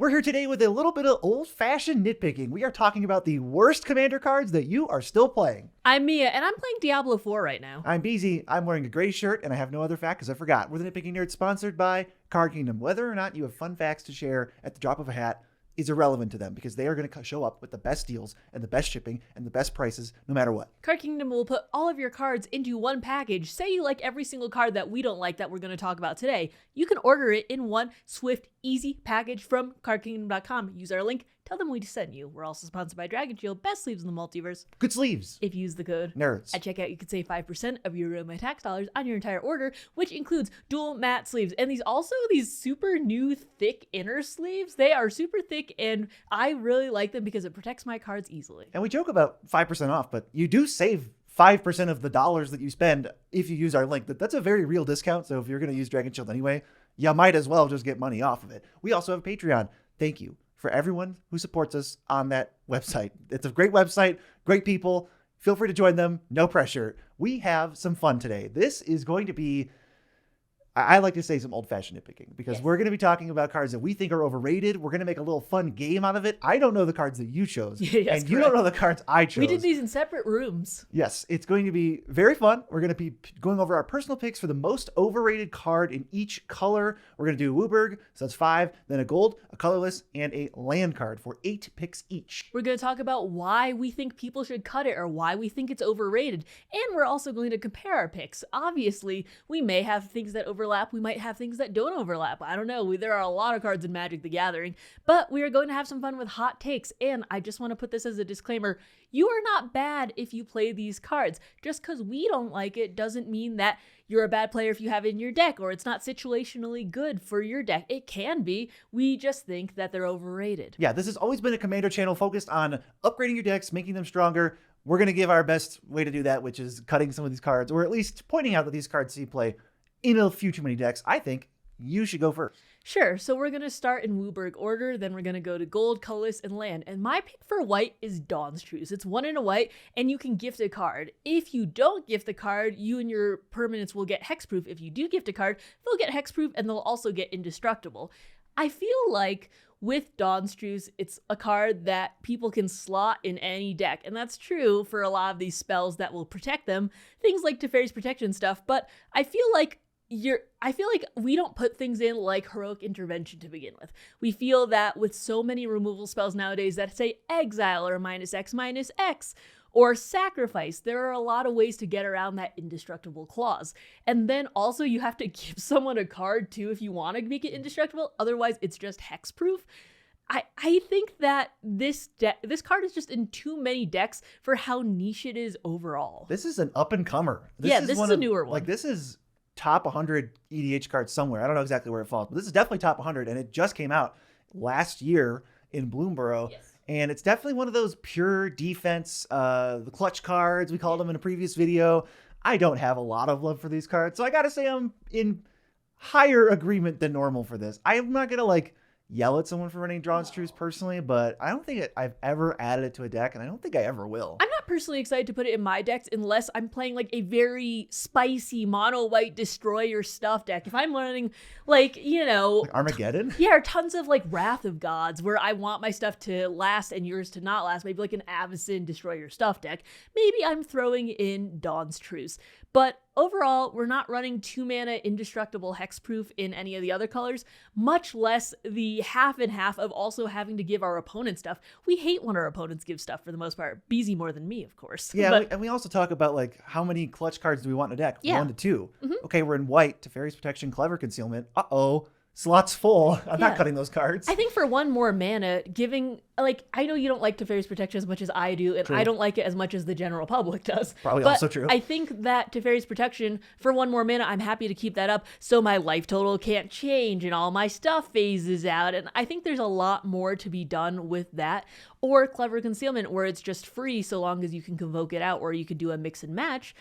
We're here today with a little bit of old-fashioned nitpicking. We are talking about the worst Commander cards that you are still playing. I'm Mia, and I'm playing Diablo 4 right now. I'm BZ. I'm wearing a gray shirt, and I have no other fact because I forgot. We're the Nitpicking Nerds, sponsored by Card Kingdom. Whether or not you have fun facts to share at the drop of a hat is irrelevant to them because they are going to show up with the best deals and the best shipping and the best prices no matter what. Card Kingdom will put all of your cards into one package. Say you like every single card that we don't like that we're going to talk about today. You can order it in one swift, easy package from cardkingdom.com. Use our link. Tell them we sent you. We're also sponsored by Dragon Shield, best sleeves in the multiverse. Good sleeves. If you use the code Nerds at checkout, you can save 5% of your room and tax dollars on your entire order, which includes dual matte sleeves. And these super new thick inner sleeves. They are super thick, and I really like them because it protects my cards easily. And we joke about 5% off, but you do save 5% of the dollars that you spend if you use our link. That's a very real discount. So if you're going to use Dragon Shield anyway, you might as well just get money off of it. We also have a Patreon. Thank you for everyone who supports us on that website. It's a great website, great people. Feel free to join them. No pressure. We have some fun today. This is going to be, I like to say, some old-fashioned nitpicking because we're going to be talking about cards that we think are overrated. We're going to make a little fun game out of it. I don't know the cards that you chose, and you don't know the cards I chose. We did these in separate rooms. Yes, it's going to be very fun. We're going to be going over our personal picks for the most overrated card in each color. We're going to do Wooburg, so that's 5, then a gold, a colorless, and a land card for 8 picks each. We're going to talk about why we think people should cut it or why we think it's overrated. And we're also going to compare our picks. Obviously, we may have things that overlap. We might have things that don't overlap. I don't know. There are a lot of cards in Magic the Gathering, but we are going to have some fun with hot takes. And I just want to put this as a disclaimer. You are not bad if you play these cards. Just because we don't like it doesn't mean that you're a bad player if you have it in your deck or it's not situationally good for your deck. It can be. We just think that they're overrated. Yeah, this has always been a Commander channel focused on upgrading your decks, making them stronger. We're going to give our best way to do that, which is cutting some of these cards, or at least pointing out that these cards see play in a few too many decks. I think you should go first. Sure, so we're going to start in Wooburg order, then we're going to go to gold, colorless, and land. And my pick for white is Dawn's Truce. It's 1 in a white, and you can gift a card. If you don't gift the card, you and your permanents will get hexproof. If you do gift a card, they'll get hexproof, and they'll also get indestructible. I feel like with Dawn's Truce, it's a card that people can slot in any deck. And that's true for a lot of these spells that will protect them. Things like Teferi's Protection stuff, but I feel like we don't put things in like Heroic Intervention to begin with. We feel that with so many removal spells nowadays that say exile or -X or sacrifice, there are a lot of ways to get around that indestructible clause. And then also you have to give someone a card too if you want to make it indestructible. Otherwise it's just hexproof. I think that this card is just in too many decks for how niche it is overall. This is an up-and-comer. This is a newer one. Like, this is top 100 EDH cards somewhere. I don't know exactly where it falls, but this is definitely top 100, and it just came out last year in Bloomborough. Yes. And it's definitely one of those pure defense, the clutch cards. We called them in a previous video. I don't have a lot of love for these cards, so I gotta say I'm in higher agreement than normal for this. I'm not gonna yell at someone for running Dawn's Truce personally, but I don't think I've ever added it to a deck, and I don't think I ever will. I'm not personally excited to put it in my decks unless I'm playing a very spicy mono white destroy your stuff deck. If I'm running like Armageddon? Yeah, or tons of Wrath of Gods where I want my stuff to last and yours to not last, maybe an Avacyn destroy your stuff deck, maybe I'm throwing in Dawn's Truce. But overall, we're not running 2-mana indestructible hexproof in any of the other colors, much less the half and half of also having to give our opponent stuff. We hate when our opponents give stuff for the most part. BZ more than me, of course. Yeah, and we also talk about how many clutch cards do we want in a deck? Yeah. 1 to 2. Okay, we're in white. Teferi's Protection, Clever Concealment. Slots full. I'm not cutting those cards. I think for 1 more mana, giving, I know you don't like Teferi's Protection as much as I do, and True. I don't like it as much as the general public does. Probably but also true. I think that Teferi's Protection, for 1 more mana, I'm happy to keep that up so my life total can't change and all my stuff phases out. And I think there's a lot more to be done with that. Or Clever Concealment, where it's just free so long as you can convoke it out, or you could do a mix and match.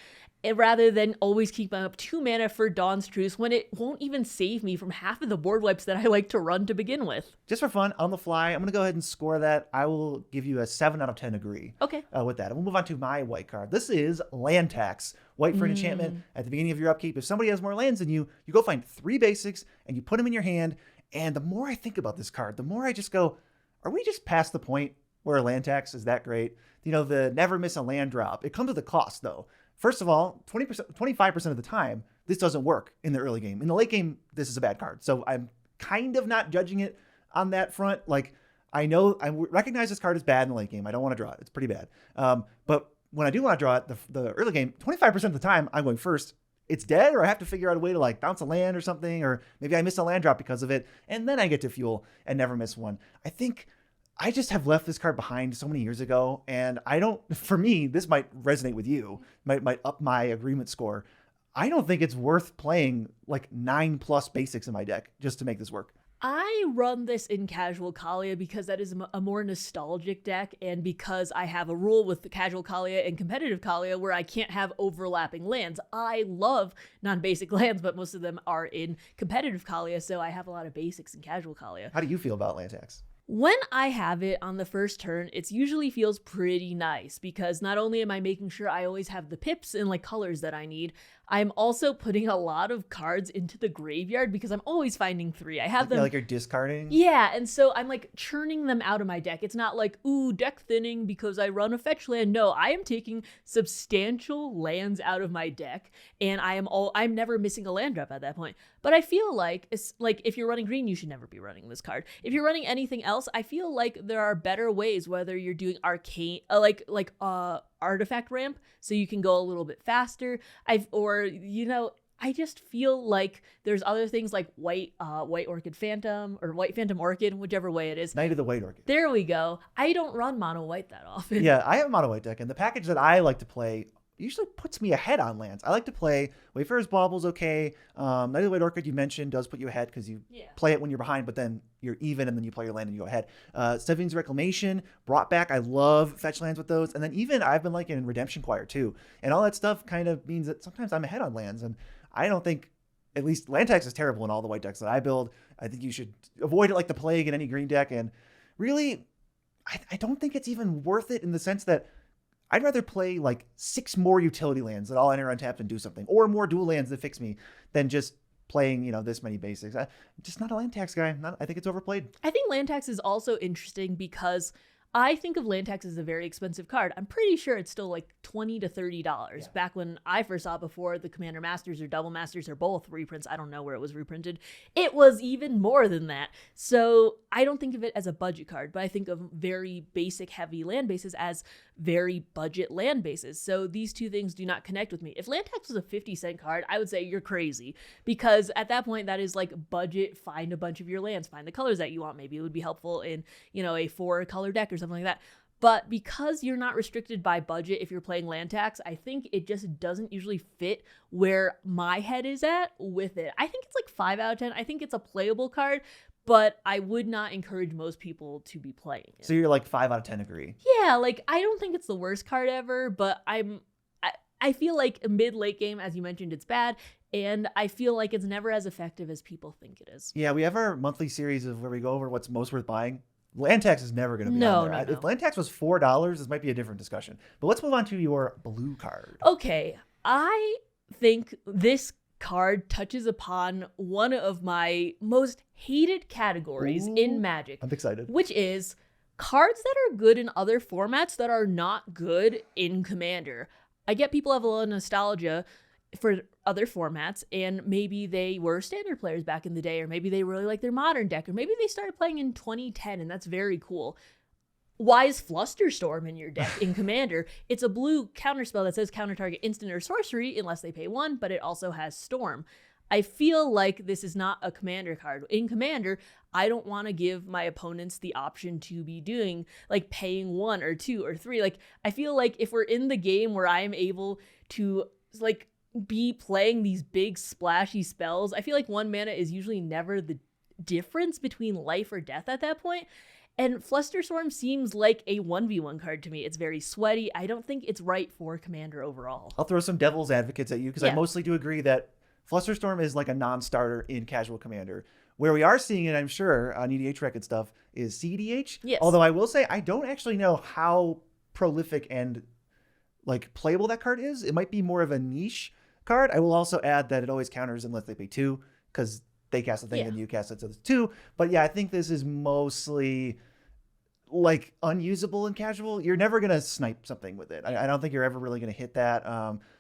Rather than always keeping up 2 mana for Dawn's Truce when it won't even save me from half of the board wipes that I like to run to begin with. Just for fun, on the fly, I'm going to go ahead and score that. I will give you a 7 out of 10 agree. Okay. With that. And we'll move on to my white card. This is Land Tax. White for an enchantment. At the beginning of your upkeep, if somebody has more lands than you, you go find 3 basics and you put them in your hand, And the more I think about this card, the more I just go, are we just past the point where land tax is that great? The never miss a land drop. It comes with a cost, though. First of all, 20%, 25% of the time, this doesn't work in the early game. In the late game, this is a bad card. So I'm kind of not judging it on that front. Like, I recognize this card is bad in the late game. I don't want to draw it. It's pretty bad. But when I do want to draw it, the early game, 25% of the time, I'm going first. It's dead, or I have to figure out a way to like bounce a land or something, or maybe I miss a land drop because of it, and then I get to fuel and never miss one. I think I just have left this card behind so many years ago, and for me, this might resonate with you, might up my agreement score. I don't think it's worth playing like 9+ basics in my deck just to make this work. I run this in Casual Kalia because that is a more nostalgic deck, and because I have a rule with the Casual Kalia and Competitive Kalia where I can't have overlapping lands. I love non-basic lands, but most of them are in Competitive Kalia, so I have a lot of basics in Casual Kalia. How do you feel about land tax? When I have it on the first turn, it usually feels pretty nice because not only am I making sure I always have the pips and like colors that I need, I'm also putting a lot of cards into the graveyard because I'm always finding 3. I have them. Like you're discarding? Yeah, and so I'm like churning them out of my deck. It's not like, ooh, deck thinning because I run a fetch land. No, I am taking substantial lands out of my deck, and I'm never missing a land drop at that point. But I feel like it's like if you're running green, you should never be running this card. If you're running anything else, I feel like there are better ways, whether you're doing arcane artifact ramp, so you can go a little bit faster. I just feel like there's other things like white orchid phantom or white phantom orchid, whichever way it is. Knight of the White Orchid. There we go. I don't run mono white that often. Yeah, I have a mono white deck, and the package that I like to play usually puts me ahead on lands. I like to play Wayfarer's Bauble's okay. Knight of the White Orchid you mentioned does put you ahead because you play it when you're behind, but then you're even, and then you play your land and you go ahead. Stevens Reclamation, brought back. I love fetch lands with those. And then even I've been liking Redemption Choir too. And all that stuff kind of means that sometimes I'm ahead on lands. And I don't think, at least land tax is terrible in all the white decks that I build. I think you should avoid it like the plague in any green deck. And really, I don't think it's even worth it in the sense that I'd rather play like 6 more utility lands that all enter untapped and do something, or more dual lands that fix me, than just playing, this many basics. I'm just not a land tax guy. I think it's overplayed. I think land tax is also interesting because I think of land tax as a very expensive card. I'm pretty sure it's still like $20 to $30. Yeah. Back when I first saw it before the Commander Masters or Double Masters or both reprints, I don't know where it was reprinted, it was even more than that. So I don't think of it as a budget card, but I think of very basic heavy land bases as very budget land bases. So these two things do not connect with me. If land tax was a 50-cent card, I would say you're crazy, because at that point that is like budget, find a bunch of your lands, find the colors that you want. Maybe it would be helpful in, a 4-color deck or something like that. But because you're not restricted by budget if you're playing land tax, I think it just doesn't usually fit where my head is at with it. I think it's like 5 out of 10. I think it's a playable card, but I would not encourage most people to be playing it. So you're like 5 out of 10 agree? Yeah, like I don't think it's the worst card ever, but I feel like mid-late game, as you mentioned, it's bad. And I feel like it's never as effective as people think it is. Yeah, we have our monthly series of where we go over what's most worth buying. Land tax is never going to be on there. No. If land tax was $4, this might be a different discussion. But let's move on to your blue card. Okay, I think this card touches upon one of my most hated categories in Magic. I'm excited. Which is cards that are good in other formats that are not good in Commander. I get people have a lot of nostalgia for other formats, and maybe they were Standard players back in the day, or maybe they really like their Modern deck, or maybe they started playing in 2010, and that's very cool. Why is Flusterstorm in your deck in Commander? It's a blue counterspell that says counter target instant or sorcery unless they pay 1, but it also has Storm. I feel like this is not a Commander card. In Commander, I don't want to give my opponents the option to be doing like paying 1 or 2 or 3. Like, I feel like if we're in the game where I am able to like be playing these big splashy spells, I feel like 1 mana is usually never the difference between life or death at that point. And Flusterstorm seems like a 1v1 card to me. It's very sweaty. I don't think it's right for Commander overall. I'll throw some devil's advocates at you because I mostly do agree that Flusterstorm is like a non-starter in casual Commander. Where we are seeing it, I'm sure, on EDH record stuff is CDH. Yes. Although I will say I don't actually know how prolific and like playable that card is. It might be more of a niche card. I will also add that it always counters unless they pay 2, because they cast a thing Yeah. and you cast it to the 2. But yeah, I think this is mostly like unusable and casual. You're never gonna snipe something with it. I don't think you're ever really gonna hit that.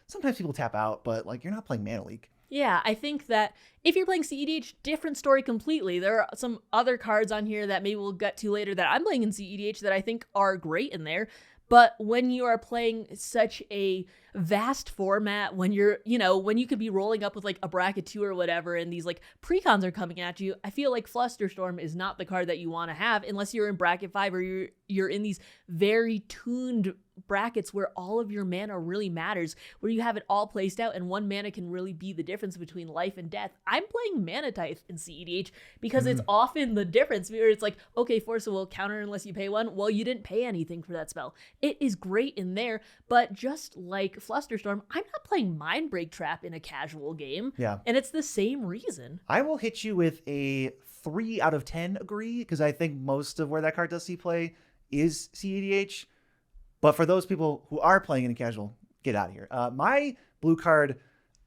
Sometimes people tap out, but like you're not playing Mana Leak. Yeah, I think that if you're playing CEDH, different story completely. There are some other cards on here that maybe we'll get to later that I'm playing in CEDH that I think are great in there. But when you are playing such a vast format, when you're, when you could be rolling up with like a bracket 2 or whatever, and these like precons are coming at you, I feel like Flusterstorm is not the card that you want to have unless you're in bracket 5 or you're in these very tuned brackets where all of your mana really matters, where you have it all placed out and one mana can really be the difference between life and death. I'm playing Mana Tithe in CEDH because it's often the difference where it's like, okay, Force will counter unless you pay 1. Well, you didn't pay anything for that spell. It is great in there, but just like Flusterstorm, I'm not playing Mindbreak Trap in a casual game. Yeah. And it's the same reason. I will hit you with a 3 out of 10 agree, because I think most of where that card does see play is CEDH. But for those people who are playing in a casual, get out of here. My blue card,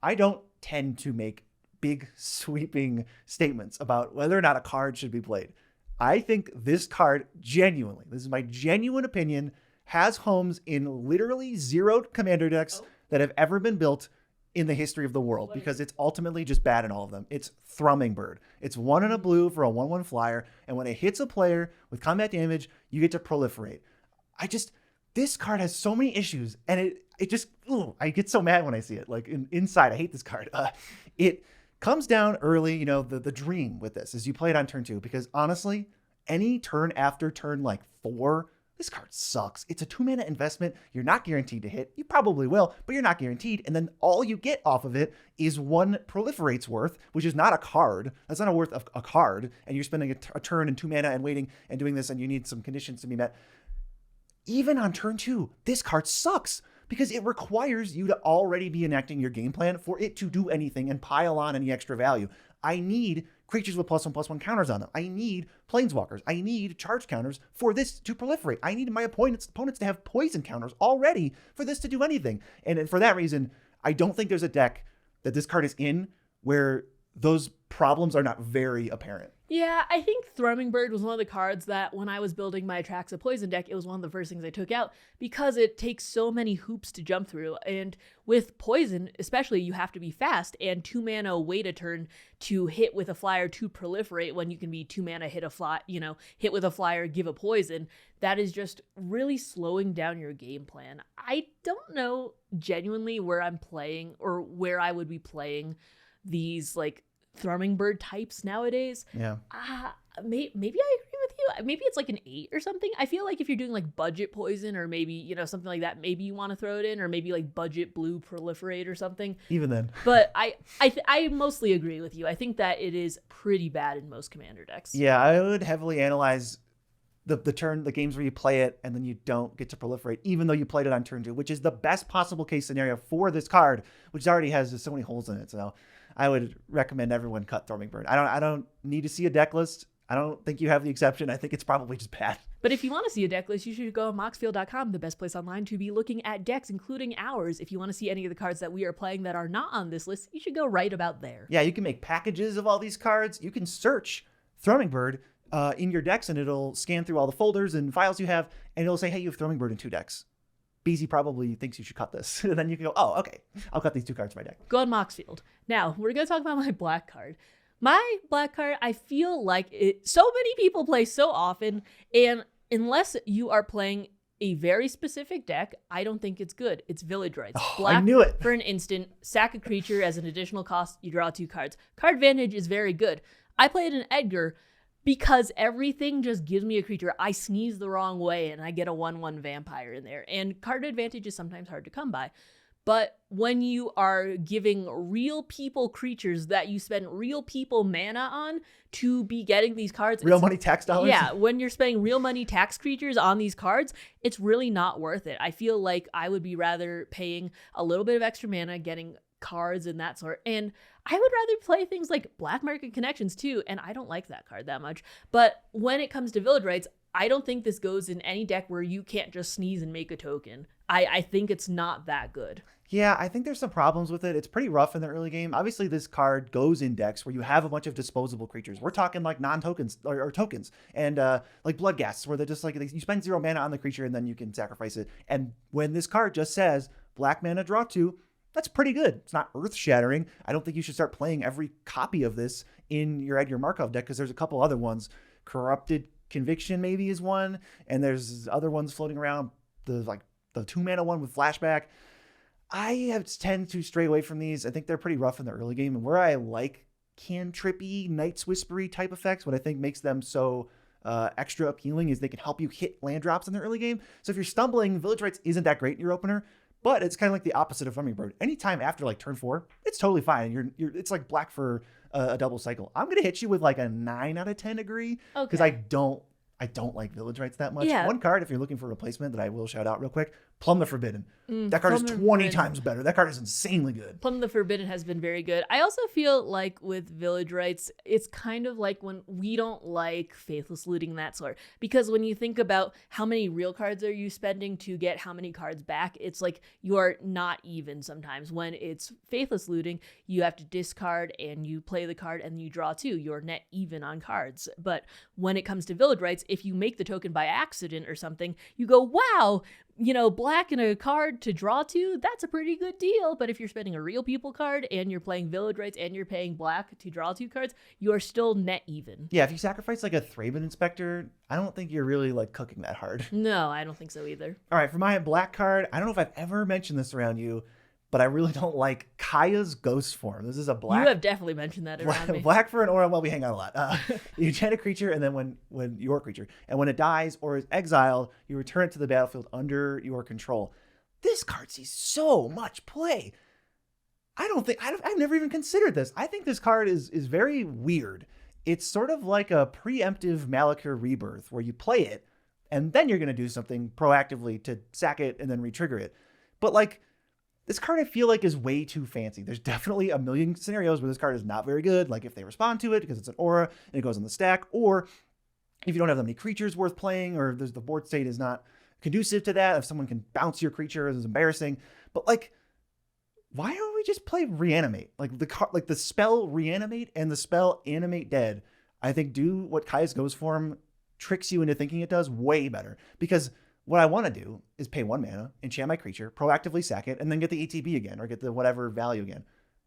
I don't tend to make big sweeping statements about whether or not a card should be played. I think this card genuinely, this is my genuine opinion, has homes in literally 0 commander decks that have ever been built in the history of the world, because it's ultimately just bad in all of them. It's Thrumming Bird. It's 1 and a blue for a 1/1 flyer, and when it hits a player with combat damage, you get to proliferate. This card has so many issues, and it just, I get so mad when I see it. Like inside, I hate this card. It comes down early. The dream with this is you play it on turn 2, because honestly, any turn after turn like 4, this card sucks. It's a 2 mana investment. You're not guaranteed to hit. You probably will, but you're not guaranteed. And then all you get off of it is 1 proliferate's worth, which is not a card. That's not a worth of a card. And you're spending a turn and 2 mana and waiting and doing this, and you need some conditions to be met. Even on turn 2, this card sucks because it requires you to already be enacting your game plan for it to do anything and pile on any extra value. I need creatures with +1/+1 counters on them. I need planeswalkers. I need charge counters for this to proliferate. I need my opponents to have poison counters already for this to do anything. And for that reason, I don't think there's a deck that this card is in where those problems are not very apparent. Yeah, I think Thrumming Bird was one of the cards that when I was building my Atraxa Poison deck, it was one of the first things I took out because it takes so many hoops to jump through. And with Poison, especially, you have to be fast and 2 mana wait a turn to hit with a flyer to proliferate when you can be 2 mana hit with a flyer, give a poison. That is just really slowing down your game plan. I don't know genuinely where I'm playing or where I would be playing these like Thrumming Bird types nowadays. Yeah. Maybe I agree with you. Maybe it's like an 8 or something. I feel like if you're doing like budget poison or maybe, something like that, maybe you want to throw it in, or maybe like budget blue proliferate or something. Even then. But I mostly agree with you. I think that it is pretty bad in most commander decks. Yeah, I would heavily analyze the games where you play it and then you don't get to proliferate, even though you played it on turn 2, which is the best possible case scenario for this card, which already has just so many holes in it. So I would recommend everyone cut Thrumming Bird. I don't need to see a deck list. I don't think you have the exception. I think it's probably just bad. But if you want to see a deck list, you should go to moxfield.com, the best place online to be looking at decks, including ours. If you want to see any of the cards that we are playing that are not on this list, you should go right about there. Yeah, you can make packages of all these cards. You can search Thrumming Bird in your decks, and it'll scan through all the folders and files you have, and it'll say, hey, you have Thrumming Bird in 2 decks. BZ probably thinks you should cut this. And then you can go, oh, okay, I'll cut these 2 cards from my deck. Go on Moxfield. Now, we're going to talk about my black card. My black card, I feel like so many people play so often, and unless you are playing a very specific deck, I don't think it's good. It's Village Rites. Black I knew it. For an instant, sack a creature as an additional cost, you draw 2 cards. Card Advantage is very good. I played an Edgar because everything just gives me a creature. I sneeze the wrong way and I get a 1/1 vampire in there. And card advantage is sometimes hard to come by. But when you are giving real people creatures that you spend real people mana on to be getting these cards. Real money tax dollars? Yeah, when you're spending real money tax creatures on these cards, it's really not worth it. I feel like I would be rather paying a little bit of extra mana, getting cards and that sort. And I would rather play things like Black Market Connections too, and I don't like that card that much. But when it comes to Village Rites, I don't think this goes in any deck where you can't just sneeze and make a token. I think it's not that good. Yeah, I think there's some problems with it. It's pretty rough in the early game. Obviously, this card goes in decks where you have a bunch of disposable creatures. We're talking like non-tokens or tokens, and like blood gas, where they're just like you spend 0 mana on the creature and then you can sacrifice it. And when this card just says black mana, draw 2, that's pretty good. It's not earth-shattering. I don't think you should start playing every copy of this in your Edgar Markov deck because there's a couple other ones. Corrupted Conviction maybe is one, and there's other ones floating around. The 2 mana one with flashback. I tend to stray away from these. I think they're pretty rough in the early game. And where I like cantrippy, Night's Whispery type effects, what I think makes them so extra appealing is they can help you hit land drops in the early game. So if you're stumbling, Village Rites isn't that great in your opener, but it's kind of like the opposite of Hummingbird. Anytime after like turn 4, it's totally fine. It's like black for a double cycle. I'm going to hit you with like a 9 out of 10 agree because I don't like Village Rites that much. Yeah. One card, if you're looking for a replacement that I will shout out real quick, Plumb the Forbidden. That card is 20 times better. That card is insanely good. Plumb the Forbidden has been very good. I also feel like with Village Rites, it's kind of like when we don't like Faithless Looting that sort. Because when you think about how many real cards are you spending to get how many cards back, it's like you're not even sometimes. When it's Faithless Looting, you have to discard and you play the card and you draw 2. You're net even on cards. But when it comes to Village Rites, if you make the token by accident or something, you go, wow, black and a card to draw 2, that's a pretty good deal. But if you're spending a real people card and you're playing Village Rites and you're paying black to draw 2 cards, you are still net even. Yeah, if you sacrifice like a Thraben Inspector, I don't think you're really like cooking that hard. No, I don't think so either. All right, for my black card, I don't know if I've ever mentioned this around you, but I really don't like Kaya's Ghost Form. This is a black. You have definitely mentioned that around me. Black for an aura. Well, we hang out a lot. You enchant a creature, and then when your creature, and when it dies or is exiled, you return it to the battlefield under your control. This card sees so much play. I've never even considered this. I think this card is very weird. It's sort of like a preemptive Malakir Rebirth, where you play it, and then you're going to do something proactively to sack it and then retrigger it. But like, this card I feel like is way too fancy. There's definitely a million scenarios where this card is not very good, like if they respond to it because it's an aura and it goes on the stack, or if you don't have that many creatures worth playing, or the board state is not conducive to that, if someone can bounce your creature, it's embarrassing. But like, why don't we just play Reanimate? Like the spell Reanimate and the spell Animate Dead, I think do what Kaya's Ghost Form tricks you into thinking it does way better. Because what I want to do is pay 1 mana, enchant my creature, proactively sack it, and then get the ETB again, or get the whatever value again.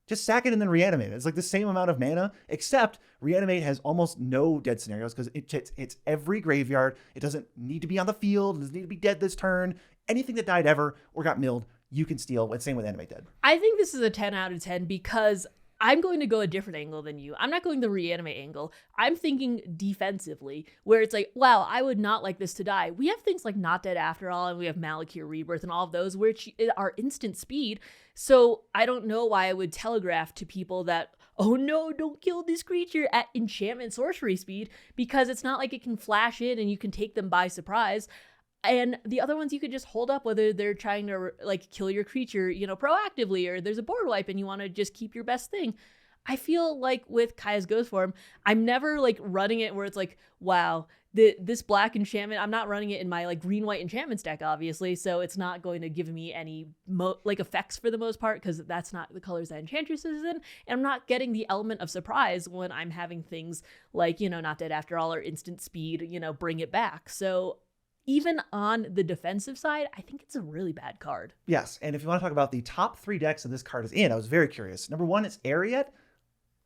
Just sack it and then reanimate it. It's like the same amount of mana, except Reanimate has almost no dead scenarios because it's every graveyard. It doesn't need to be on the field. It doesn't need to be dead this turn. Anything that died ever or got milled, you can steal. Same with Animate Dead. I think this is a 10 out of 10 because I'm going to go a different angle than you. I'm not going the Reanimate angle. I'm thinking defensively, where it's like, wow, I would not like this to die. We have things like Not Dead After All, and we have Malakir Rebirth and all of those, which are instant speed. So I don't know why I would telegraph to people that, oh no, don't kill this creature at enchantment sorcery speed, because it's not like it can flash in and you can take them by surprise. And the other ones you could just hold up, whether they're trying to like kill your creature, proactively, or there's a board wipe and you want to just keep your best thing. I feel like with Kaya's Ghost Form, I'm never like running it where it's like, wow, this black enchantment, I'm not running it in my like green-white enchantments deck, obviously. So it's not going to give me any effects for the most part, because that's not the colors that Enchantress is in. And I'm not getting the element of surprise when I'm having things like, Not Dead After All or instant speed, bring it back. So even on the defensive side, I think it's a really bad card. Yes, and if you want to talk about the top 3 decks that this card is in, I was very curious. Number 1 is Ariat.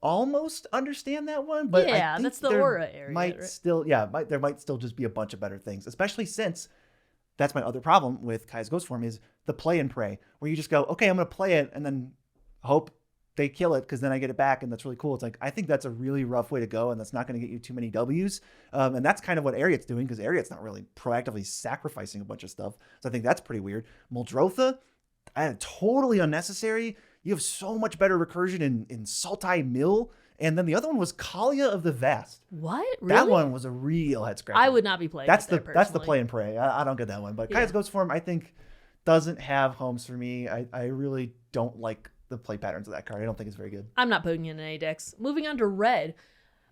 Almost understand that one, but yeah, I think that's the aura area. There might still just be a bunch of better things, especially since that's my other problem with Kaya's Ghost Form is the play and pray, where you just go, okay, I'm going to play it and then hope they kill it because then I get it back, and that's really cool. It's like, I think that's a really rough way to go, and that's not going to get you too many W's. And that's kind of what Ariat's doing, because Ariat's not really proactively sacrificing a bunch of stuff. So I think that's pretty weird. Muldrotha, totally unnecessary. You have so much better recursion in Sultai Mill. And then the other one was Kalia of the Vast. What? Really? That one was a real head scratcher. I would not be playing that's it that's the play and pray. I don't get that one. But Kaya's Ghost Form, I think, doesn't have homes for me. I really don't like the play patterns of that card. I don't think it's very good. I'm not putting it in any decks. Moving on to red.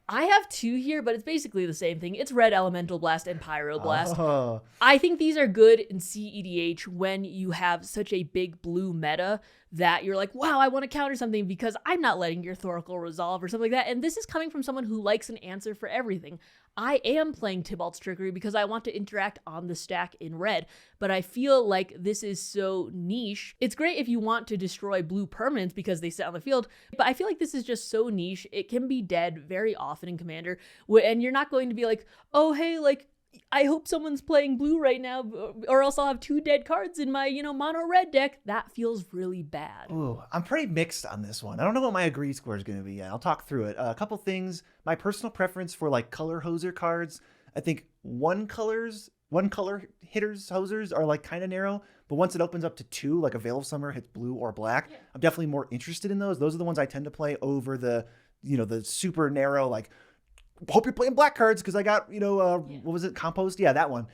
I have two here, but it's basically the same thing. It's Red Elemental Blast and Pyroblast. Oh. I think these are good in CEDH when you have such a big blue meta that you're like, wow, I want to counter something because I'm not letting your Thoracle resolve or something like that. And this is coming from someone who likes an answer for everything. I am playing Tybalt's Trickery because I want to interact on the stack in red, but I feel like this is so niche. It's great if you want to destroy blue permanents because they sit on the field, but I feel like this is just so niche. It can be dead very often in Commander, and you're not going to be like, oh, hey, like, I hope someone's playing blue right now, or else I'll have 2 dead cards in my, mono red deck. That feels really bad. Ooh, I'm pretty mixed on this one. I don't know what my agree score is going to be yet. I'll talk through it. A couple things. My personal preference for like color hoser cards. I think one color hitters hosers are like kind of narrow, but once it opens up to 2, like a Veil of Summer hits blue or black, yeah. I'm definitely more interested in those. Those are the ones I tend to play over the, the super narrow, like, hope you're playing black cards because I got, what was it? Compost? Yeah, that one.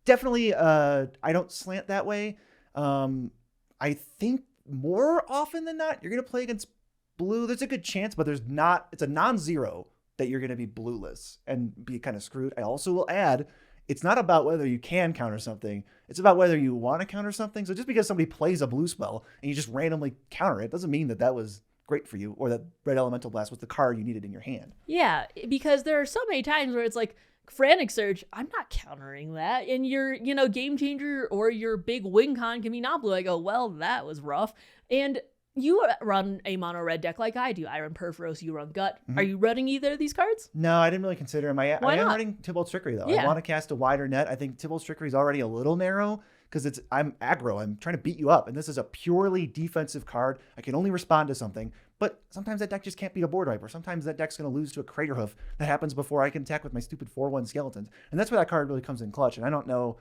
Definitely, I don't slant that way. I think more often than not, you're going to play against blue. There's a good chance, but it's a non-zero that you're going to be blueless and be kind of screwed. I also will add, it's not about whether you can counter something. It's about whether you want to counter something. So just because somebody plays a blue spell and you just randomly counter it, doesn't mean that was great for you, or that Red Elemental Blast was the card you needed in your hand. Yeah, because there are so many times where it's like, Frantic Surge, I'm not countering that. And your, Game Changer or your big win con can be not blue. I go, well, that was rough. And you run a mono red deck like I do. I run Perforos, you run Gut. Mm-hmm. Are you running either of these cards? No, I didn't really consider them. I am running Tybalt's Trickery, though. Yeah. I want to cast a wider net. I think Tybalt's Trickery is already a little narrow, because I'm aggro. I'm trying to beat you up. And this is a purely defensive card. I can only respond to something. But sometimes that deck just can't beat a board wipe. Or sometimes that deck's going to lose to a Crater Hoof. That happens before I can attack with my stupid 4/1 skeletons. And that's where that card really comes in clutch. And I don't know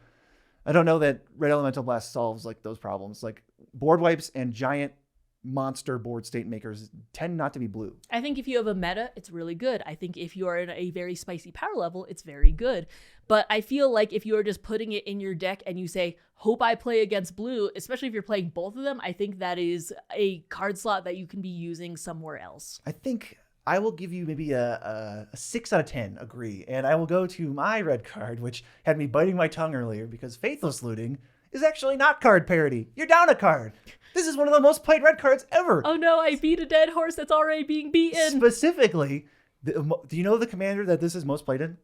that Red Elemental Blast solves like those problems. Like board wipes and giant monster board state makers tend not to be blue. I think if you have a meta, it's really good. I think if you are in a very spicy power level, it's very good. But I feel like if you are just putting it in your deck and you say, hope I play against blue, especially if you're playing both of them, I think that is a card slot that you can be using somewhere else. I think I will give you maybe a 6 out of 10 agree. And I will go to my red card, which had me biting my tongue earlier, because Faithless Looting is actually not card parity. You're down a card. This is one of the most played red cards ever. Oh no, I beat a dead horse that's already being beaten. Specifically, do you know the commander that this is most played in?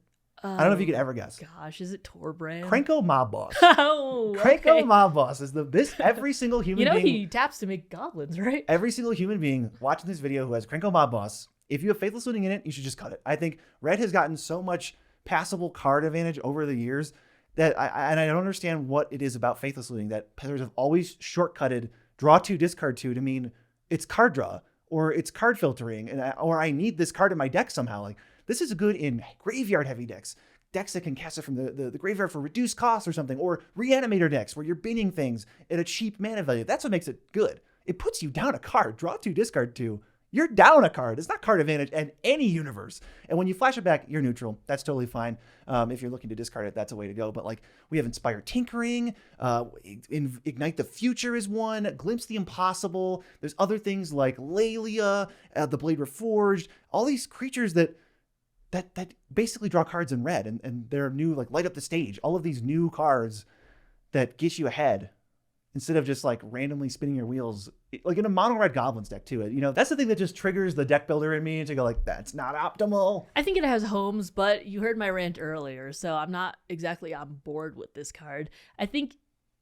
I don't know if you could ever guess. Gosh, is it Torbrand? Krenko Mob Boss. Oh, Krenko okay. Mob Boss is every single human being. He taps to make goblins, right? Every single human being watching this video who has Krenko Mob Boss, if you have Faithless Looting in it, you should just cut it. I think red has gotten so much passable card advantage over the years that I don't understand what it is about Faithless Looting that players have always shortcutted draw 2, discard 2 to mean it's card draw or it's card filtering, or I need this card in my deck somehow. Like, this is good in graveyard heavy decks that can cast it from the graveyard for reduced cost or something, or reanimator decks where you're binning things at a cheap mana value. That's what makes it good. It puts you down a card. Draw 2, discard 2. You're down a card. It's not card advantage in any universe. And when you flash it back, you're neutral. That's totally fine. If you're looking to discard it, that's a way to go. But like, we have Inspire Tinkering, Ignite the Future is one, Glimpse the Impossible. There's other things like Lelia, the Blade Reforged, all these creatures that basically draw cards in red, and they're new, like Light Up the Stage. All of these new cards that get you ahead, instead of just like randomly spinning your wheels, like in a mono red goblins deck too. That's the thing that just triggers the deck builder in me to go like, that's not optimal. I think it has homes, but you heard my rant earlier, so I'm not exactly on board with this card. I think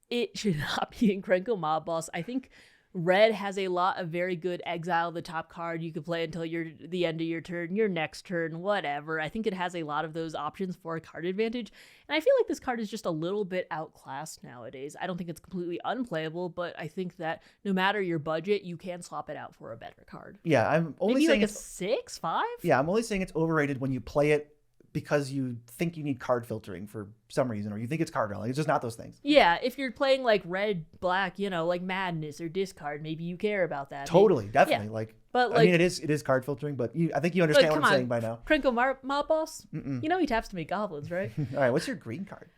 it should not be in Krenko Mob Boss. I think red has a lot of very good exile the top card you could play until the end of your turn, your next turn, whatever. I think it has a lot of those options for a card advantage. And I feel like this card is just a little bit outclassed nowadays. I don't think it's completely unplayable, but I think that no matter your budget, you can swap it out for a better card. Yeah, I'm only maybe saying like a 6, 5? Yeah, I'm only saying it's overrated when you play it because you think you need card filtering for some reason, or you think it's card draw. Like, it's just not those things. Yeah, if you're playing like red, black, like Madness or Discard, maybe you care about that. Totally, definitely. Yeah. But I mean, it is card filtering, but I think you understand what I'm saying by now. Krenko Mob Boss? He taps to make goblins, right? All right, what's your green card?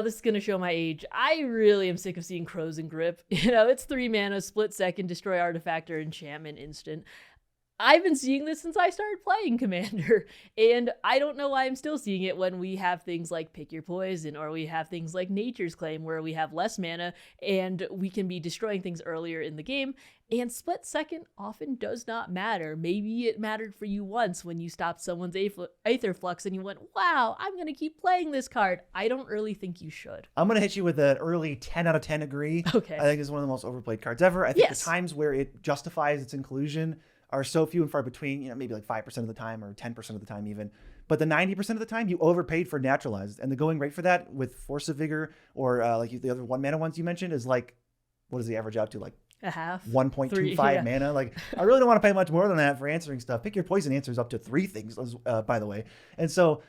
This is going to show my age. I really am sick of seeing Crows and Grip. It's 3 mana, split second, destroy artifact or enchantment instant. I've been seeing this since I started playing Commander, and I don't know why I'm still seeing it when we have things like Pick Your Poison, or we have things like Nature's Claim, where we have less mana and we can be destroying things earlier in the game. And split second often does not matter. Maybe it mattered for you once when you stopped someone's Aether Flux and you went, wow, I'm going to keep playing this card. I don't really think you should. I'm going to hit you with an early 10 out of 10 agree. Okay. I think it's one of the most overplayed cards ever. I think the times where it justifies its inclusion are so few and far between, maybe like 5% of the time or 10% of the time even. But the 90% of the time, you overpaid for Naturalized. And the going rate for that with Force of Vigor or like the other 1 mana ones you mentioned is like, what does the average out to? Like a half, 1.25 mana. Like, I really don't want to pay much more than that for answering stuff. Pick Your Poison answers up to 3 things, by the way. And so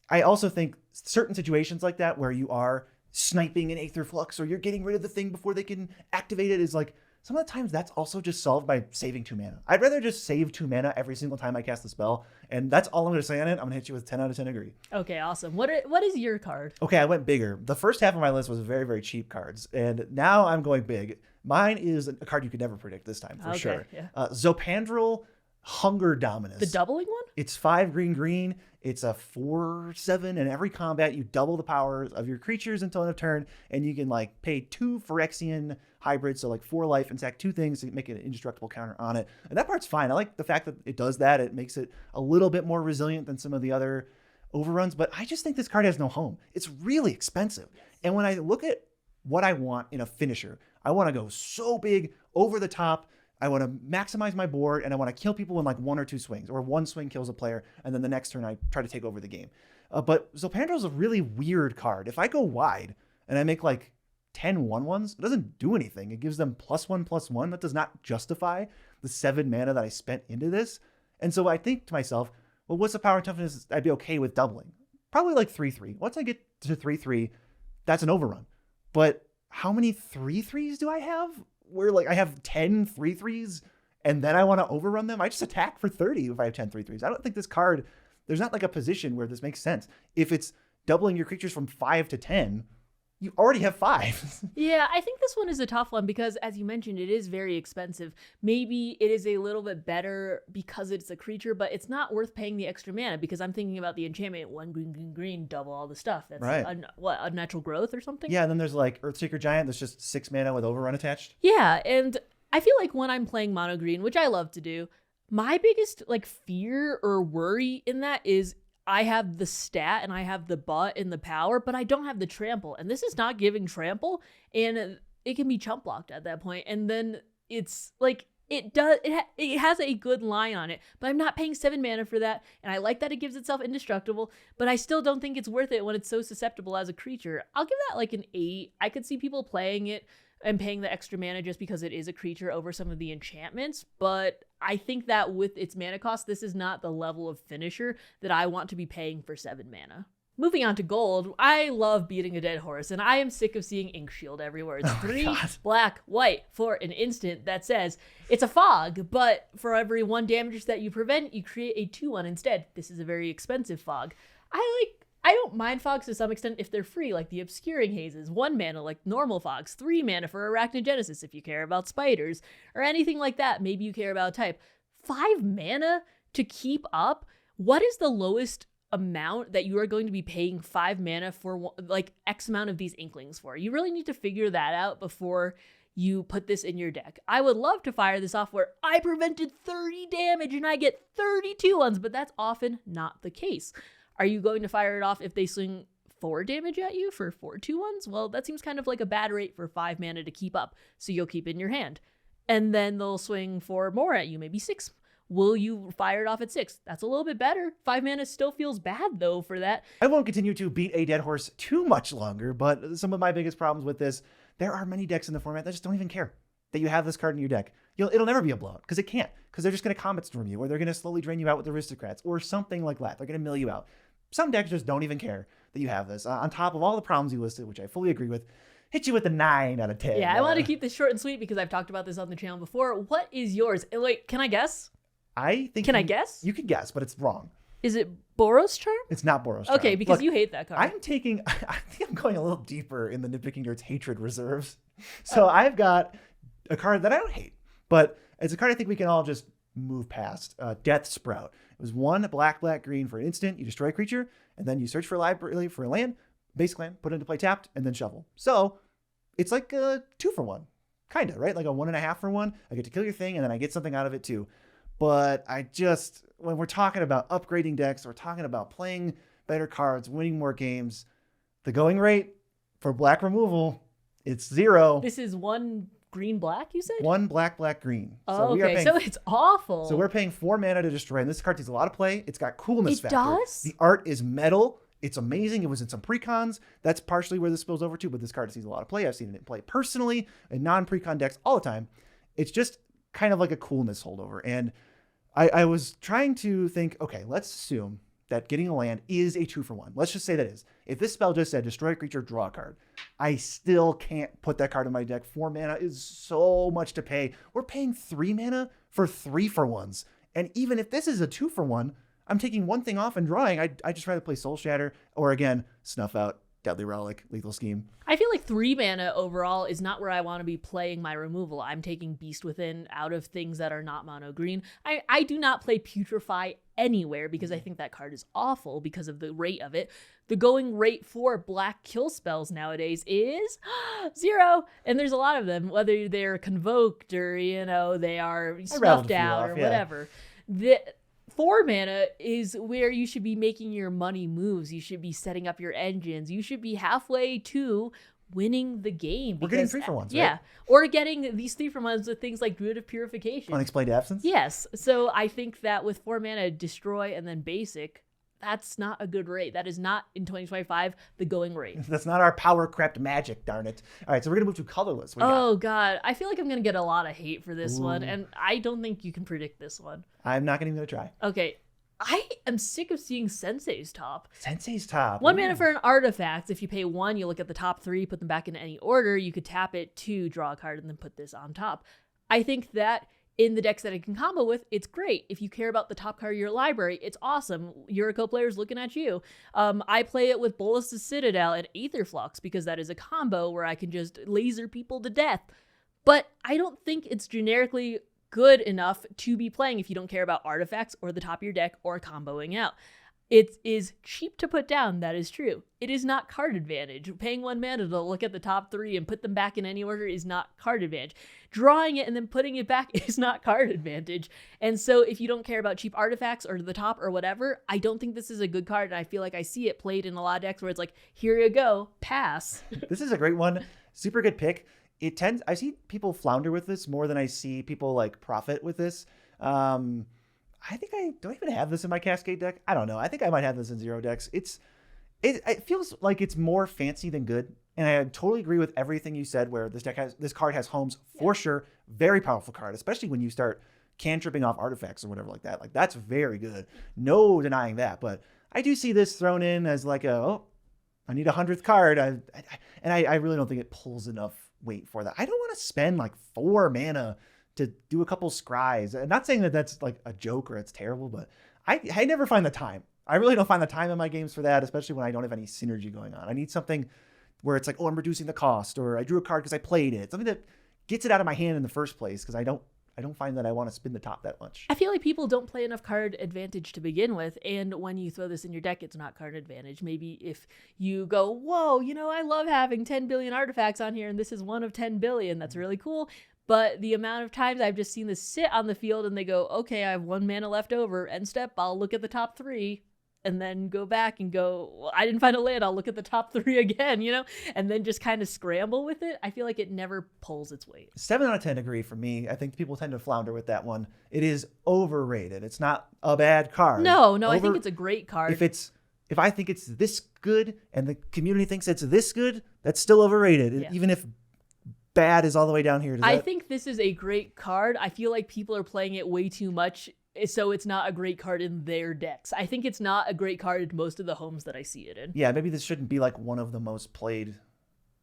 I also think certain situations like that where you are sniping an Aether Flux or you're getting rid of the thing before they can activate it is like, some of the times that's also just solved by saving 2 mana. I'd rather just save 2 mana every single time I cast the spell. And that's all I'm going to say on it. I'm going to hit you with 10 out of 10 agree. Okay, awesome. What is your card? Okay, I went bigger. The first half of my list was very, very cheap cards. And now I'm going big. Mine is a card you could never predict this time, for sure. Yeah. Zopandrel, Hunger Dominus. The doubling one? It's 5 green. It's a 4/7. And every combat, you double the powers of your creatures until end of turn. And you can like pay 2 Phyrexian hybrids, so like 4 life, and sack 2 things to make an indestructible counter on it. And that part's fine. I like the fact that it does that. It makes it a little bit more resilient than some of the other overruns. But I just think this card has no home. It's really expensive. And when I look at what I want in a finisher, I want to go so big, over the top. I want to maximize my board, and I want to kill people in like 1 or 2 swings, or 1 swing kills a player, and then the next turn I try to take over the game. But Zopandrel is a really weird card. If I go wide and I make like 10 1/1s, it doesn't do anything. It gives them +1/+1. That does not justify the 7 mana that I spent into this. And so I think to myself, well, what's the power and toughness I'd be okay with doubling? Probably like 3/3. Once I get to 3/3, that's an overrun. But how many 3/3s do I have? Where like I have 10 3/3s and then I want to overrun them? I just attack for 30 if I have 10 3/3s. I don't think this card, there's not like a position where this makes sense. If it's doubling your creatures from 5 to 10, you already have 5. Yeah, I think this one is a tough one because, as you mentioned, it is very expensive. Maybe it is a little bit better because it's a creature, but it's not worth paying the extra mana because I'm thinking about the enchantment, 1 green, double all the stuff. That's right. A natural growth or something? Yeah, and then there's like Earthshaker Giant that's just 6 mana with overrun attached. Yeah, and I feel like when I'm playing mono green, which I love to do, my biggest like fear or worry in that is I have the stat and I have the butt and the power, but I don't have the trample. And this is not giving trample, and it can be chump blocked at that point. And then it's like it has a good line on it, but I'm not paying 7 mana for that. And I like that it gives itself indestructible, but I still don't think it's worth it when it's so susceptible as a creature. I'll give that like an 8. I could see people playing it and paying the extra mana just because it is a creature over some of the enchantments, but I think that with its mana cost, this is not the level of finisher that I want to be paying for 7 mana. Moving on to gold, I love beating a dead horse, and I am sick of seeing Ink Shield everywhere. It's 3 black, white for an instant that says it's a fog, but for every 1 damage that you prevent, you create a 2/1 instead. This is a very expensive fog. I don't mind fogs to some extent if they're free, like the Obscuring Hazes, 1 mana like normal fogs, 3 mana for Arachnogenesis if you care about spiders, or anything like that. Maybe you care about type. 5 mana to keep up? What is the lowest amount that you are going to be paying 5 mana for like X amount of these Inklings for? You really need to figure that out before you put this in your deck. I would love to fire this off where I prevented 30 damage and I get 32 ones, but that's often not the case. Are you going to fire it off if they swing 4 damage at you for 4 2/1s? Well, that seems kind of like a bad rate for 5 mana to keep up, so you'll keep it in your hand. And then they'll swing 4 more at you, maybe 6. Will you fire it off at 6? That's a little bit better. 5 mana still feels bad, though, for that. I won't continue to beat a dead horse too much longer, but some of my biggest problems with this, there are many decks in the format that just don't even care that you have this card in your deck. It'll never be a blowout, because it can't, because they're just going to Comet Storm you, or they're going to slowly drain you out with Aristocrats, or something like that. They're going to mill you out. Some decks just don't even care that you have this. On top of all the problems you listed, which I fully agree with, hit you with a 9 out of 10. Yeah, I want to keep this short and sweet because I've talked about this on the channel before. What is yours? Like, can I guess? I guess? You can guess, but it's wrong. Is it Boros Charm? It's not Boros Charm. Okay, because Look, you hate that card. I think I'm going a little deeper in the Nitpicking Nerds hatred reserves. So I've got a card that I don't hate, but it's a card I think we can all just move past. Death Sprout. It was 1 black, green for an instant. You destroy a creature, and then you search for a library for a land, basic land, put it into play tapped, and then shuffle. So it's like a 2 for 1. Kind of, right? Like a 1.5 for 1. I get to kill your thing, and then I get something out of it too. But when we're talking about upgrading decks, we're talking about playing better cards, winning more games, the going rate for black removal, it's 0. This is 1 green black, you said? 1 black, green. Oh, okay. So it's awful. So we're paying 4 mana to destroy, and this card takes a lot of play. It's got coolness factor. It does? The art is metal. It's amazing. It was in some precons. That's partially where this spills over to, but this card sees a lot of play. I've seen it in play personally in non-precon decks all the time. It's just kind of like a coolness holdover. And I was trying to think, okay, let's assume that getting a land is a 2 for 1. Let's just say that is. If this spell just said destroy a creature, draw a card, I still can't put that card in my deck. 4 mana is so much to pay. We're paying 3 mana for 3 for 1s. And even if this is a 2 for 1, I'm taking one thing off and drawing. I just rather play Soul Shatter or, again, Snuff Out, Deadly Relic, Lethal Scheme. I feel like 3 mana overall is not where I want to be playing my removal. I'm taking Beast Within out of things that are not mono green. I do not play Putrefy anywhere because I think that card is awful because of the rate of it. The going rate for black kill spells nowadays is 0. And there's a lot of them, whether they're convoked or, they are snuffed out or whatever. The 4 mana is where you should be making your money moves. You should be setting up your engines. You should be halfway to winning the game. We're getting 3 for 1s, yeah, right? Or getting these 3 for 1s with things like Druid of Purification. Unexplained Absence? Yes. So I think that with 4 mana, destroy and then basic, that's not a good rate. That is not, in 2025, the going rate. That's not our power crept magic, darn it. All right, so we're going to move to colorless. What do you got? Oh, God. I feel like I'm going to get a lot of hate for this one, and I don't think you can predict this one. I'm not even going to try. Okay. I am sick of seeing Sensei's Top. Sensei's Top. 1 mana for an artifact. If you pay 1, you look at the top 3, put them back in any order. You could tap it to draw a card and then put this on top. I think that in the decks that it can combo with, it's great. If you care about the top card of your library, it's awesome. Yuriko players looking at you. I play it with Bolas' Citadel and Aetherflux because that is a combo where I can just laser people to death. But I don't think it's generically good enough to be playing if you don't care about artifacts or the top of your deck or comboing out. It is cheap to put down, that is true. It is not card advantage. Paying 1 mana to look at the top 3 and put them back in any order is not card advantage. Drawing it and then putting it back is not card advantage. And so if you don't care about cheap artifacts or the top or whatever, I don't think this is a good card. And I feel like I see it played in a lot of decks where it's like, here you go, pass. This is a great one. Super good pick. I see people flounder with this more than I see people like profit with this. I think I don't even have this in my Cascade deck. I don't know. I think I might have this in 0 decks. It feels like it's more fancy than good. And I totally agree with everything you said where this card has homes for sure. Very powerful card, especially when you start cantripping off artifacts or whatever like that. Like that's very good. No denying that. But I do see this thrown in as like I need a 100th card. I really don't think it pulls enough weight for that. I don't want to spend like 4 mana to do a couple scries. I'm not saying that that's like a joke or it's terrible, but I never find the time. I really don't find the time in my games for that, especially when I don't have any synergy going on. I need something where it's like, I'm reducing the cost, or I drew a card because I played it. Something that gets it out of my hand in the first place, because I don't find that I want to spin the top that much. I feel like people don't play enough card advantage to begin with, and when you throw this in your deck, it's not card advantage. Maybe if you go, whoa, I love having 10 billion artifacts on here, and this is one of 10 billion. That's really cool. But the amount of times I've just seen this sit on the field and they go, okay, I have 1 mana left over. End step, I'll look at the top 3 and then go back and go, well, I didn't find a land. I'll look at the top 3 again, and then just kind of scramble with it. I feel like it never pulls its weight. 7 out of 10 agree for me. I think people tend to flounder with that one. It is overrated. It's not a bad card. No, I think it's a great card. If I think it's this good and the community thinks it's this good, that's still overrated. Yeah. Even if bad is all the way down here. I think this is a great card. I feel like people are playing it way too much, so it's not a great card in their decks. I think it's not a great card in most of the homes that I see it in. Yeah, maybe this shouldn't be like one of the most played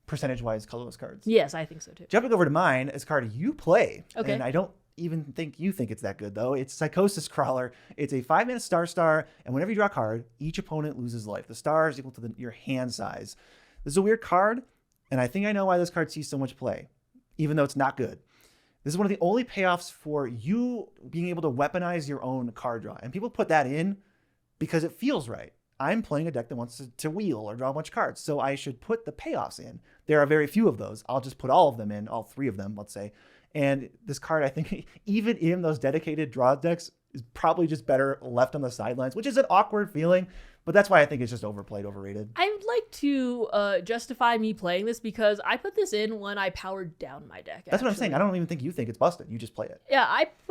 percentage-wise colorless cards. Yes, I think so too. Jumping over to mine is a card you play. Okay. And I don't even think you think it's that good, though. It's Psychosis Crawler. It's a 5-mana star, and whenever you draw a card, each opponent loses life. The star is equal to your hand size. This is a weird card, and I think I know why this card sees so much play, even though it's not good. This is one of the only payoffs for you being able to weaponize your own card draw. And people put that in because it feels right. I'm playing a deck that wants to wheel or draw a bunch of cards, so I should put the payoffs in. There are very few of those. I'll just put all of them in, all 3 of them, let's say. And this card, I think, even in those dedicated draw decks, is probably just better left on the sidelines, which is an awkward feeling, but that's why I think it's just overplayed, overrated. I would like to justify me playing this because I put this in when I powered down my deck. That's what I'm saying. I don't even think you think it's busted. You just play it. Yeah,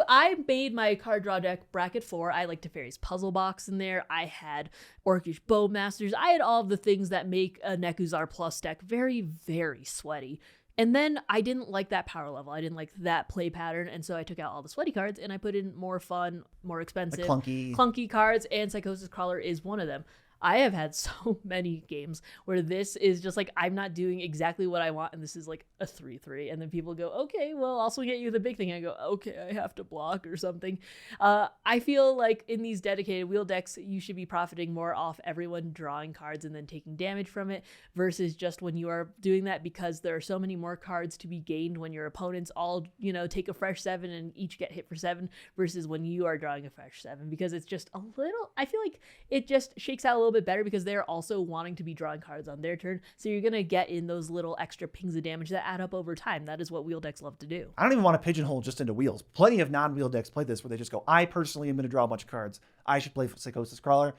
I made my card draw deck bracket 4. I like Teferi's Puzzle Box in there. I had Orcish Bowmasters. I had all of the things that make a Nekuzar Plus deck very, very sweaty. And then I didn't like that power level. I didn't like that play pattern. And so I took out all the sweaty cards and I put in more fun, more expensive, clunky cards. And Psychosis Crawler is one of them. I have had so many games where this is just like, I'm not doing exactly what I want. And this is like a 3-3. And then people go, okay, well, I'll also get you the big thing. I go, okay, I have to block or something. I feel like in these dedicated wheel decks, you should be profiting more off everyone drawing cards and then taking damage from it versus just when you are doing that, because there are so many more cards to be gained when your opponents all, take a fresh 7 and each get hit for 7 versus when you are drawing a fresh 7, because it's just a little, I feel like it just shakes out a little bit better because they're also wanting to be drawing cards on their turn. So you're going to get in those little extra pings of damage that add up over time. That is what wheel decks love to do. I don't even want to pigeonhole just into wheels. Plenty of non-wheel decks play this where they just go, I personally am going to draw a bunch of cards. I should play Psychosis Crawler.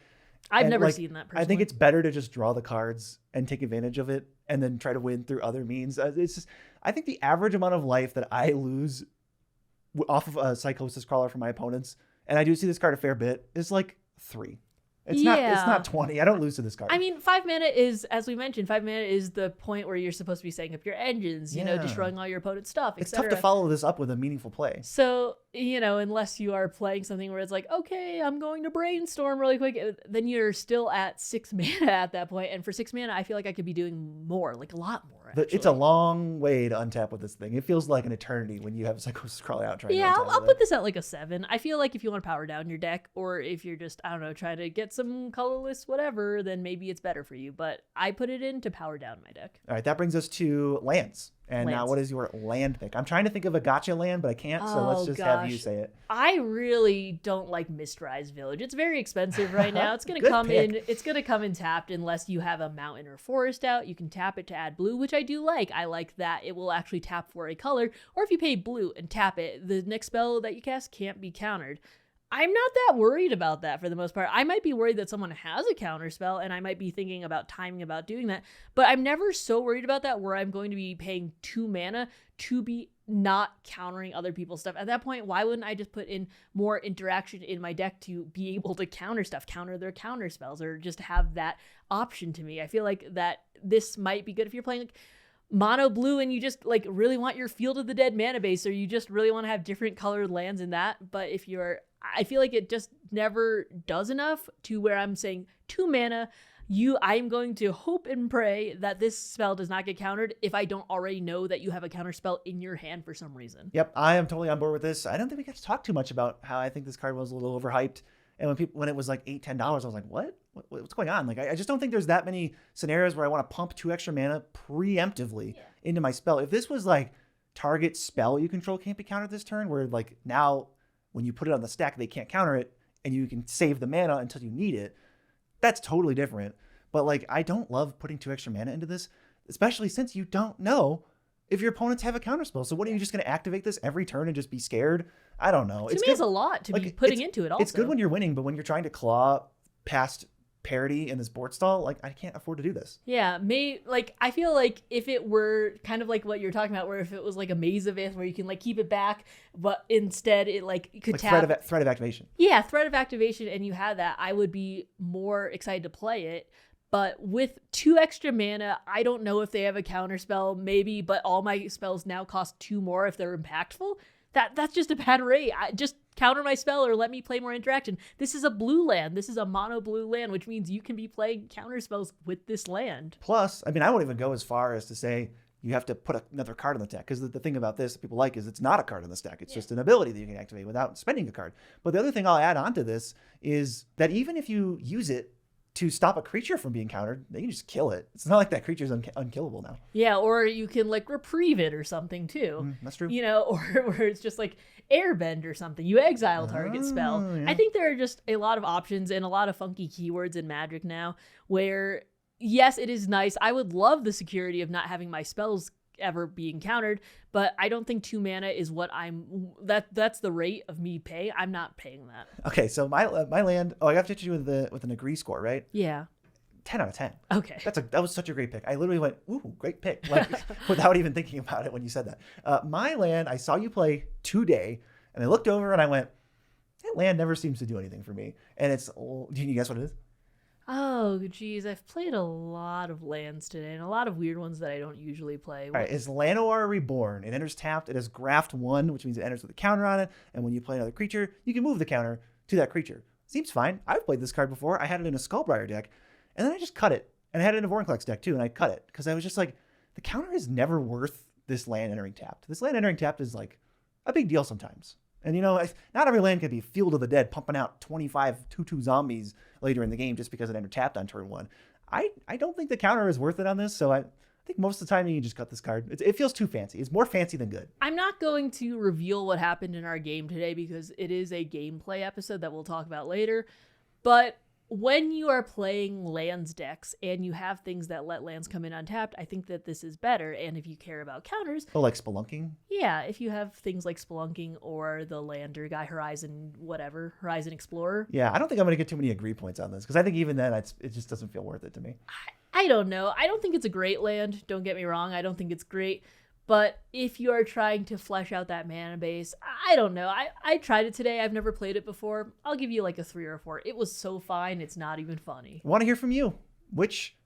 I've never seen that personally. I think it's better to just draw the cards and take advantage of it and then try to win through other means. It's just, I think the average amount of life that I lose off of a Psychosis Crawler from my opponents, and I do see this card a fair bit, is like 3. It's not 20. I don't lose to this card. I mean, 5 mana is, as we mentioned, 5 mana is the point where you're supposed to be setting up your engines, destroying all your opponent's stuff, It's tough to follow this up with a meaningful play. So, unless you are playing something where it's like, okay, I'm going to brainstorm really quick, then you're still at 6 mana at that point. And for 6 mana, I feel like I could be doing more, like a lot more. It's a long way to untap with this thing. It feels like an eternity when you have Psychosis Crawler out trying to untap I'll put this at like a 7. I feel like if you want to power down your deck, or if you're just, I don't know, trying to get some colorless whatever, then maybe it's better for you. But I put it in to power down my deck. All right, that brings us to lands. And now what is your land pick? I'm trying to think of a gotcha land, but I can't, so let's just have you say it. I really don't like Mistrise Village. It's very expensive right now. It's going to come in. It's going to come in tapped unless you have a mountain or forest out. You can tap it to add blue, which I do like. I like that it will actually tap for a color. Or if you pay blue and tap it, the next spell that you cast can't be countered. I'm not that worried about that for the most part. I might be worried that someone has a counter spell and I might be thinking about timing about doing that. But I'm never so worried about that where I'm going to be paying 2 mana to be not countering other people's stuff. At that point, why wouldn't I just put in more interaction in my deck to be able to counter stuff, counter their counter spells, or just have that option to me? I feel like that this might be good if you're playing like mono blue and you just like really want your Field of the Dead mana base, or you just really want to have different colored lands in that. But if you're, I feel like it just never does enough to where I'm saying 2 mana, I'm going to hope and pray that this spell does not get countered if I don't already know that you have a counter spell in your hand for some reason. Yep, I am totally on board with this. I don't think we got to talk too much about how I think this card was a little overhyped. And when it was like $8-10, I was like, what's going on? Like, I just don't think there's that many scenarios where I want to pump 2 extra mana preemptively into my spell. If this was like target spell you control can't be countered this turn, where like now when you put it on the stack, they can't counter it and you can save the mana until you need it, that's totally different. But like, I don't love putting 2 extra mana into this, especially since you don't know if your opponents have a counterspell. So what, are you just going to activate this every turn and just be scared? I don't know. To me, it's a lot to be putting into it also. It's good when you're winning, but when you're trying to claw past parity in this board stall, like, I can't afford to do this. Yeah, I feel like if it were kind of like what you're talking about, where if it was like a Maze of Ith where you can like keep it back, but instead it like could tap threat of activation. Yeah, threat of activation, and you had that, I would be more excited to play it. But with 2 extra mana, I don't know if they have a counter spell, maybe, but all my spells now cost 2 more if they're impactful. That's just a bad rate. Just counter my spell or let me play more interaction. This is a blue land. This is a mono blue land, which means you can be playing counter spells with this land. Plus, I mean, I won't even go as far as to say you have to put another card on the deck, because the thing about this that people like is it's not a card on the stack. It's just an ability that you can activate without spending a card. But the other thing I'll add on to this is that even if you use it to stop a creature from being countered, they can just kill it. It's not like that creature's unkillable now. Yeah, or you can like reprieve it or something too. That's true. You know, or where it's just like airbend or something. You exile target spell. Yeah. I think there are just a lot of options and a lot of funky keywords in Magic now where, yes, it is nice. I would love the security of not having my spells ever being countered, but I don't think 2 mana is what that's the rate of me pay. I'm not paying that. Okay, so my land. Oh, I have to hit you with an agree score, right? Yeah. 10 out of 10. Okay. That was such a great pick. I literally went, ooh, great pick, like without even thinking about it when you said that. My land, I saw you play today, and I looked over and I went, that land never seems to do anything for me. And it's, do you guess what it is? Oh, geez. I've played a lot of lands today and a lot of weird ones that I don't usually play. All right, is Llanowar Reborn. It enters tapped. It has graft 1, which means it enters with a counter on it. And when you play another creature, you can move the counter to that creature. Seems fine. I've played this card before. I had it in a Skullbriar deck, and then I just cut it. And I had it in a Vorinclex deck too, and I cut it because I was just like, the counter is never worth this land entering tapped. This land entering tapped is like a big deal sometimes. And, you know, not every land can be Field of the Dead pumping out 25 2/2 zombies later in the game just because it entered tapped on turn 1. I don't think the counter is worth it on this, so I think most of the time you can just cut this card. It feels too fancy. It's more fancy than good. I'm not going to reveal what happened in our game today because it is a gameplay episode that we'll talk about later. But when you are playing lands decks and you have things that let lands come in untapped, I think that this is better. And if you care about counters... Oh, like Spelunking? Yeah, if you have things like Spelunking or the lander guy, Horizon Explorer. Yeah, I don't think I'm going to get too many agree points on this because I think even then it just doesn't feel worth it to me. I don't know. I don't think it's a great land. Don't get me wrong. I don't think it's great. But if you are trying to flesh out that mana base, I don't know. I tried it today. I've never played it before. I'll give you like a 3 or a 4. It was so fine. It's not even funny. I want to hear from you. Which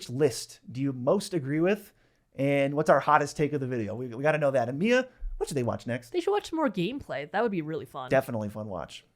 list do you most agree with? And what's our hottest take of the video? We got to know that. And Mia, what should they watch next? They should watch some more gameplay. That would be really fun. Definitely fun watch.